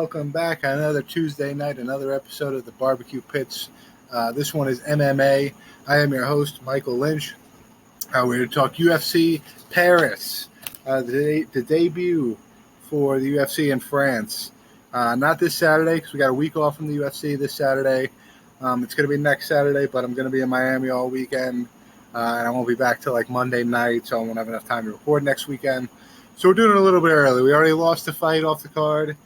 welcome back on another Tuesday night, another episode of the BBQ Pits. This one is MMA. I am your host, Michael Lynch. We're going to talk UFC Paris, the debut for the UFC in France. Not this Saturday because we got a week off from the UFC this Saturday. It's going to be next Saturday, but I'm going to be in Miami all weekend, and I won't be back till like Monday night, so I won't have enough time to record next weekend. So we're doing it a little bit early. We already lost a fight off the card.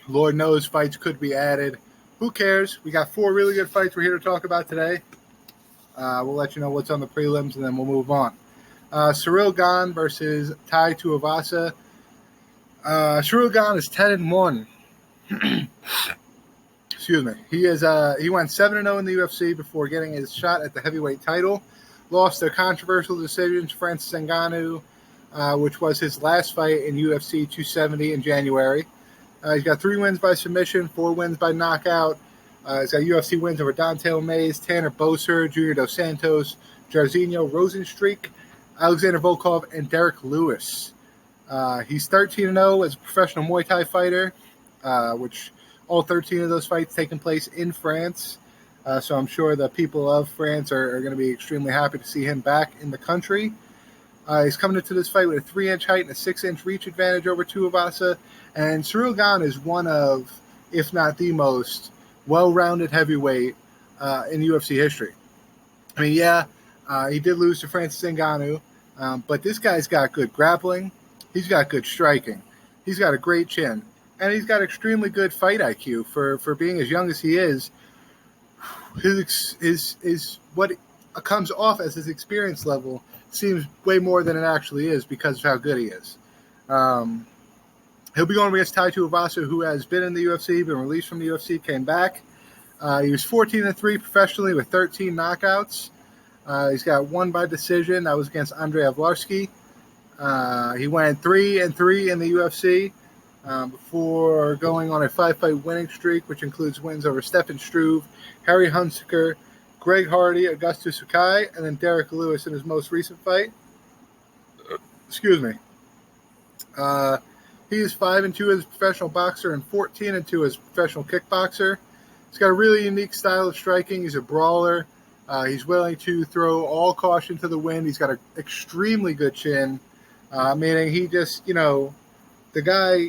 Lord knows fights could be added. Who cares? We got 4 really good fights we're here to talk about today. We'll let you know what's on the prelims, and then we'll move on. Ciryl Gane versus Tai Tuivasa. Ciryl Gane is 10-1. Excuse me. He went 7-0 in the UFC before getting his shot at the heavyweight title. Lost a controversial decision to Francis Ngannou, which was his last fight in UFC 270 in January. He's got 3 wins by submission, 4 wins by knockout. He's got UFC wins over Don'Tale Mayes, Tanner Boser, Junior Dos Santos, Jairzinho Rozenstruik, Alexander Volkov, and Derek Lewis. He's 13-0 as a professional Muay Thai fighter, which all 13 of those fights taking place in France. So I'm sure the people of France are going to be extremely happy to see him back in the country. He's coming into this fight with a 3-inch height and a 6-inch reach advantage over Tuivasa. And Ciryl Gane is one of, if not the most, well-rounded heavyweight in UFC history. I mean, he did lose to Francis Ngannou, but this guy's got good grappling. He's got good striking. He's got a great chin. And he's got extremely good fight IQ for being as young as he is. His what comes off as his experience level seems way more than it actually is because of how good he is. He'll be going against Tai Tuivasa, who has been in the UFC, been released from the UFC, came back. He was 14-3 professionally with 13 knockouts. He's got 1 by decision. That was against Andrei Arlovski. He went 3-3 in the UFC before going on a 5-fight winning streak, which includes wins over Stefan Struve, Harry Hunsucker, Greg Hardy, Augustus Sakai, and then Derek Lewis in his most recent fight. Excuse me. He is 5-2 as a professional boxer and 14-2 as a professional kickboxer. He's got a really unique style of striking. He's a brawler. He's willing to throw all caution to the wind. He's got an extremely good chin, meaning he just, the guy,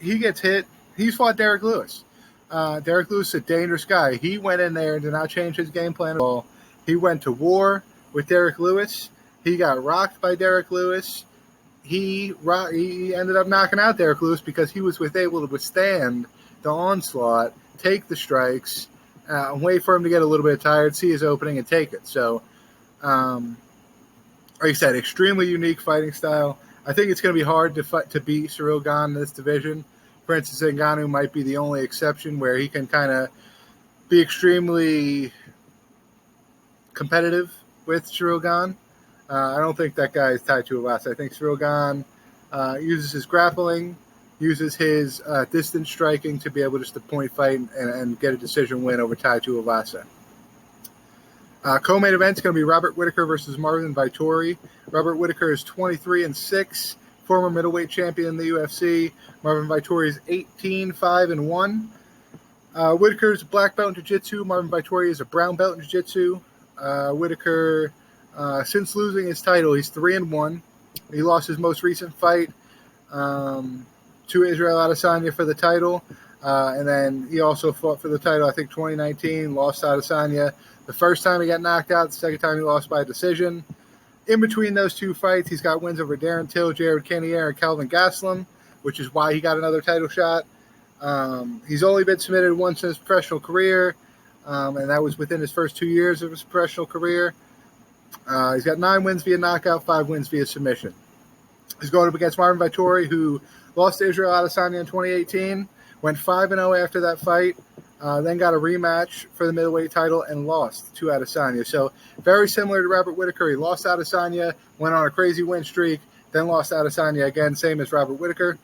he gets hit. He's fought Derek Lewis. Derek Lewis is a dangerous guy. He went in there and did not change his game plan at all. He went to war with Derek Lewis. He got rocked by Derek Lewis. He ended up knocking out Derek Lewis because he was able to withstand the onslaught, take the strikes, wait for him to get a little bit tired, see his opening, and take it. So, like I said, extremely unique fighting style. I think it's going to be hard to beat Ciryl Gane in this division. Francis Ngannou might be the only exception where he can kind of be extremely competitive with Ciryl Gane. I don't think that guy is Tai Tuivasa. I think Ciryl Gane uses his grappling, uses his distance striking to be able just to point fight and get a decision win over Tai Tuivasa. Co-main event is going to be Robert Whittaker versus Marvin Vettori. Robert Whittaker is 23-6, former middleweight champion in the UFC. Marvin Vettori is 18-5-1. Whittaker is a black belt in jiu-jitsu. Marvin Vettori is a brown belt in jiu-jitsu. Whittaker, since losing his title, he's 3-1. He lost his most recent fight to Israel Adesanya for the title. And then he also fought for the title, I think, 2019, lost to Adesanya. The first time he got knocked out, the second time he lost by decision. In between those 2 fights, he's got wins over Darren Till, Jared Cannonier, and Calvin Gastelum, which is why he got another title shot. He's only been submitted once in his professional career, and that was within his first 2 years of his professional career. He's got 9 wins via knockout, 5 wins via submission. He's going up against Marvin Vettori, who lost to Israel Adesanya in 2018, went 5-0 after that fight, then got a rematch for the middleweight title and lost to Adesanya. So very similar to Robert Whittaker. He lost to Adesanya, went on a crazy win streak, then lost to Adesanya again, same as Robert Whittaker.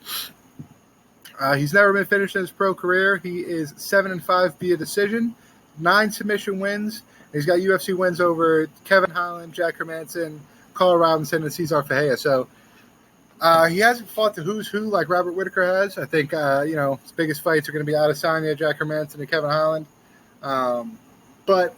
He's never been finished in his pro career. He is 7-5 via decision, 9 submission wins. He's got UFC wins over Kevin Holland, Jack Hermanson, Carl Robinson, and Cesar Ferreira. So He hasn't fought the who's who like Robert Whitaker has. I think, his biggest fights are going to be Adesanya, Jack Hermanson, and Kevin Holland. But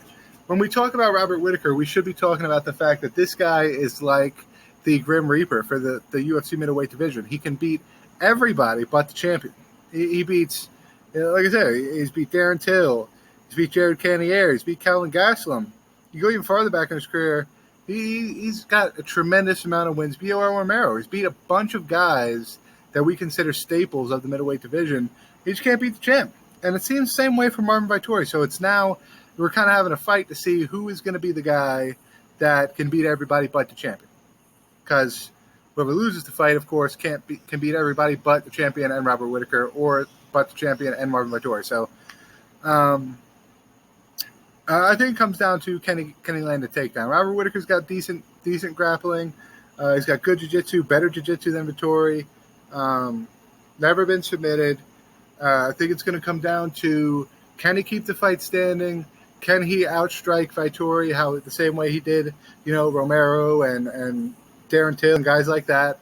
when we talk about Robert Whitaker, we should be talking about the fact that this guy is like the Grim Reaper for the UFC middleweight division. He can beat everybody but the champion. He beats, like I said, he's beat Darren Till, he's beat Jared Cannonier, he's beat Calvin Gastelum. You go even farther back in his career, he's got a tremendous amount of wins. B.O.R. Romero, he's beat a bunch of guys that we consider staples of the middleweight division. He just can't beat the champ. And it seems the same way for Marvin Vettori. So it's now we're kind of having a fight to see who is going to be the guy that can beat everybody but the champion. Because whoever loses the fight, of course, can beat everybody but the champion and Robert Whitaker, or but the champion and Marvin Vettori. So I think it comes down to can he land a takedown. Robert Whitaker's got decent grappling. He's got good jiu-jitsu, better jiu-jitsu than Vettori. Never been submitted. I think it's going to come down to can he keep the fight standing? Can he outstrike Vettori the same way he did, Romero and Darren Till and guys like that?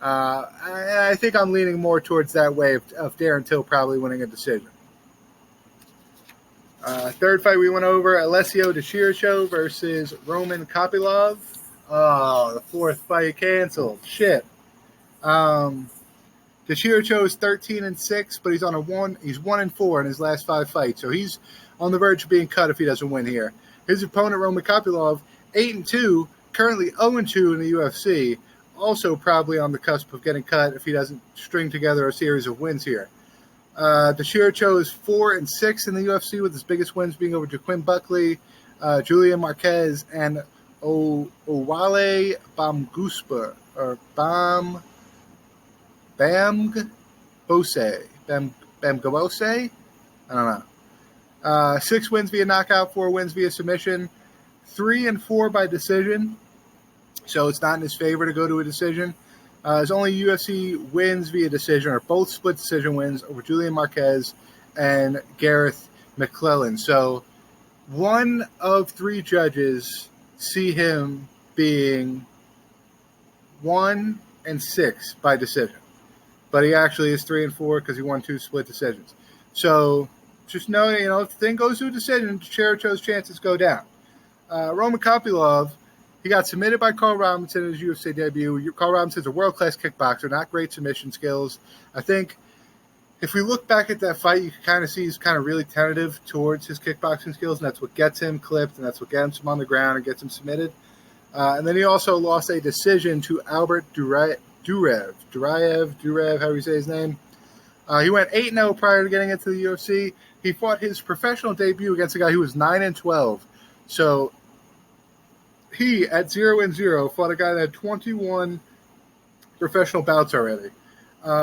I think I'm leaning more towards that way of Darren Till probably winning a decision. Third fight we went over, Alessio De Chirico versus Roman Kopylov. Oh, the fourth fight canceled. Shit. De Chirico is 13-6, but he's on he's 1-4 in his last 5 fights, so he's on the verge of being cut if he doesn't win here. His opponent, Roman Kopylov, 8-2, currently 0-2 in the UFC, also probably on the cusp of getting cut if he doesn't string together a series of wins here. De Chirico is 4-6 in the UFC, with his biggest wins being over Joaquin Buckley, Julian Marquez, and Owale Bamguspa, or Bamgabose. Bamgabose? I don't know. 6 wins via knockout, 4 wins via submission, 3-4 by decision. So it's not in his favor to go to a decision. His only UFC wins via decision are both split decision wins over Julian Marquez and Gareth McClellan. So 1 of 3 judges see him being 1-6 by decision. But he actually is 3-4 because he won 2 split decisions. So just know, if the thing goes to a decision, Chirico's chances go down. Roman Kopylov, he got submitted by Carl Robinson in his UFC debut. Carl Robinson's a world-class kickboxer, not great submission skills. I think if we look back at that fight, you can kind of see he's kind of really tentative towards his kickboxing skills, and that's what gets him clipped, and that's what gets him on the ground and gets him submitted. And then he also lost a decision to Albert Duraev, however you say his name. He went 8-0 prior to getting into the UFC. He fought his professional debut against a guy who was 9-12. So he, at 0-0, fought a guy that had 21 professional bouts already.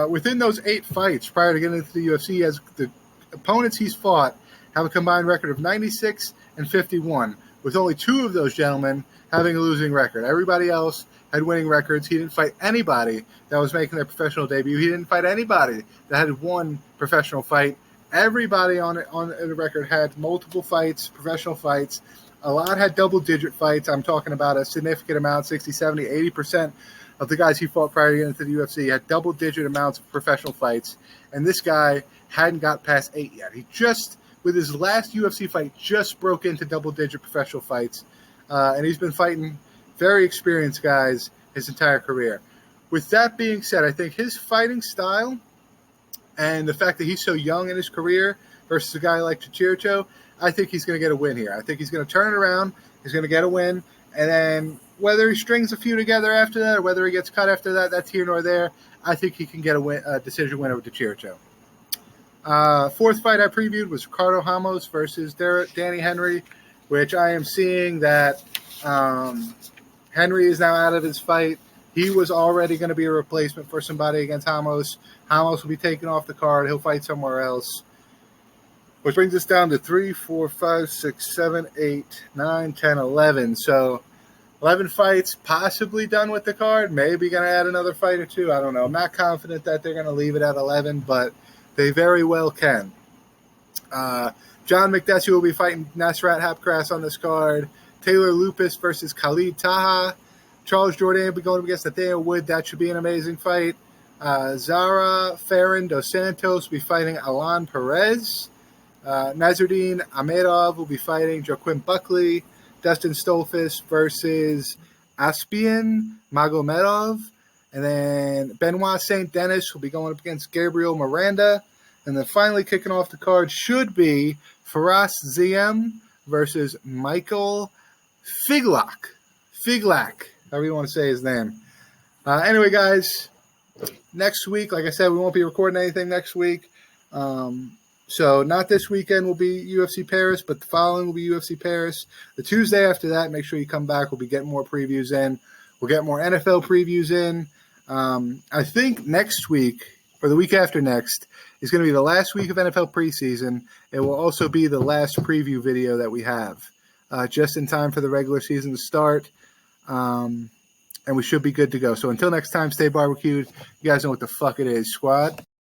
Within those 8 fights prior to getting into the UFC, as the opponents he's fought have a combined record of 96-51, with only 2 of those gentlemen having a losing record. Everybody else had winning records. He didn't fight anybody that was making their professional debut. He didn't fight anybody that had one professional fight. Everybody on the record had multiple fights, professional fights. A lot had double-digit fights. I'm talking about a significant amount, 60, 70, 80% of the guys he fought prior to getting into the UFC had double-digit amounts of professional fights, and this guy hadn't got past 8 yet. He just, with his last UFC fight, just broke into double-digit professional fights, and he's been fighting very experienced guys his entire career. With that being said, I think his fighting style and the fact that he's so young in his career versus a guy like Chirico, I think he's going to get a win here. I think he's going to turn it around. He's going to get a win. And then whether he strings a few together after that or whether he gets cut after that, that's here nor there. I think he can get a decision win over Chirico. Fourth fight I previewed was Ricardo Ramos versus Danny Henry, which I am seeing that Henry is now out of his fight. He was already going to be a replacement for somebody against Ramos. Ramos will be taken off the card. He'll fight somewhere else. Which brings us down to 3, 4, 5, 6, 7, 8, 9, 10, 11. So 11 fights possibly done with the card. Maybe going to add another fight or 2. I don't know. I'm not confident that they're going to leave it at 11, but they very well can. John McDessie will be fighting Nasrat Haqparast on this card. Taylor Lupus versus Khalid Taha. Charles Jourdain will be going up against Nathaniel Wood. That should be an amazing fight. Zara Farron dos Santos will be fighting Alan Perez. Nazardine Amirov will be fighting Joaquin Buckley. Dustin Stolfus versus Aspian Magomedov. And then Benoit St. Denis will be going up against Gabriel Miranda. And then finally kicking off the card should be Faras Ziem versus Michael Figlak. However you want to say his name. Anyway, guys, next week, like I said, we won't be recording anything next week. So not this weekend will be UFC Paris, but the following will be UFC Paris. The Tuesday after that, make sure you come back. We'll be getting more previews in. We'll get more NFL previews in. I think next week, or the week after next, is going to be the last week of NFL preseason. It will also be the last preview video that we have, just in time for the regular season to start. And we should be good to go. So until next time, stay barbecued. You guys know what the fuck it is, squad.